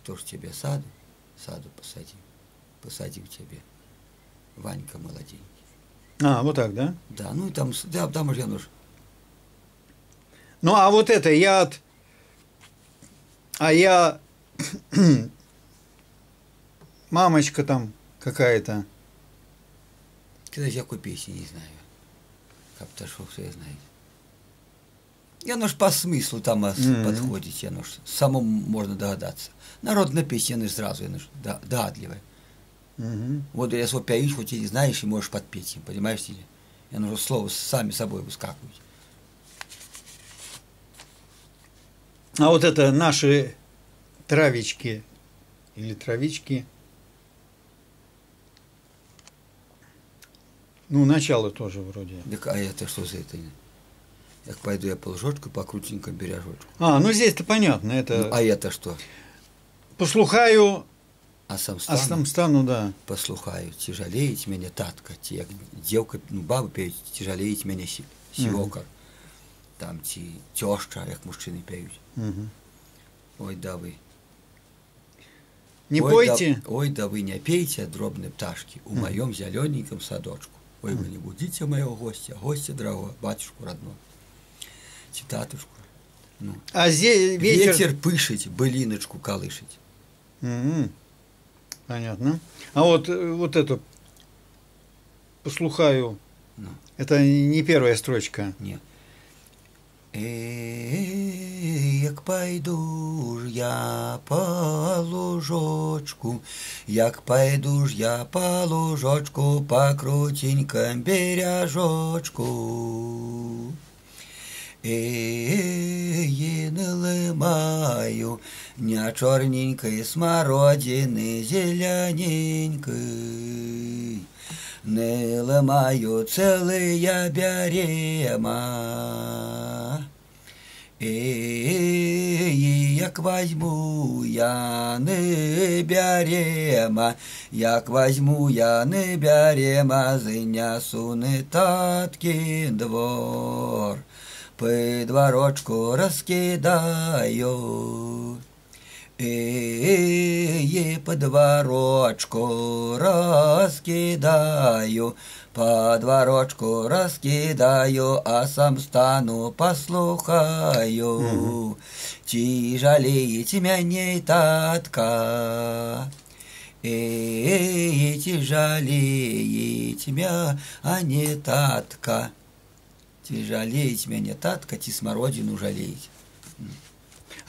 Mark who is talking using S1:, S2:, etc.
S1: кто ж тебе саду посадил тебе, Ванька молоденький.
S2: А, вот так, да?
S1: Да, ну и там уже оно ж.
S2: Ну, а вот это я мамочка там какая-то.
S1: Когда я какой песни не знаю. Как пташок, все знаете. И оно ж по смыслу там подходит, оно ж самому можно догадаться. Народная песня, она ж сразу, она ж догадливая. Вот я свой пяешь, хоть и не знаешь, и можешь подпеть им, понимаешь или? И оно же слово сами собой выскакивает.
S2: А вот это наши травички или травички. Ну, начало тоже вроде.
S1: Так, а это что за это? Так пойду я полжочку по крутенькому бережочку.
S2: А, ну здесь-то понятно. Это...
S1: Ну, а это что?
S2: Послухаю,
S1: а сам
S2: стану, да.
S1: Послухаю, тяжелеет меня татка, як девка, ну, баба пеють, тяжелеет меня сивокар. Там теща, як мужчины пеють. Ой, да вы.
S2: Не пойте.
S1: Ой, да вы не пейте, дробные пташки, у моем зелененьком садочку. Ой, вы не будите моего гостя дорогого, батюшку родного. Татушку. Ну.
S2: А здесь
S1: ветер пышить, былиночку колышить.
S2: Понятно. А вот это послухаю.
S1: Ну.
S2: Это не первая строчка.
S1: Нет. Як пойду ж я по лужочку, як пойду ж я по лужочку, по крутенькому бережочку. Не лымаю, ня черненькой смородины зелененькой, не лымаю целые берема. Як возьму я не берема, як возьму я не берема, занесу не таткин двор. По дворочку раскидаю, по дворочку раскидаю, по дворочку раскидаю, а сам стану послухаю. Тяжелеет меня татка, тяжелеет меня, а не татка. Тяжелеет меня татка, ти смородину жалеет.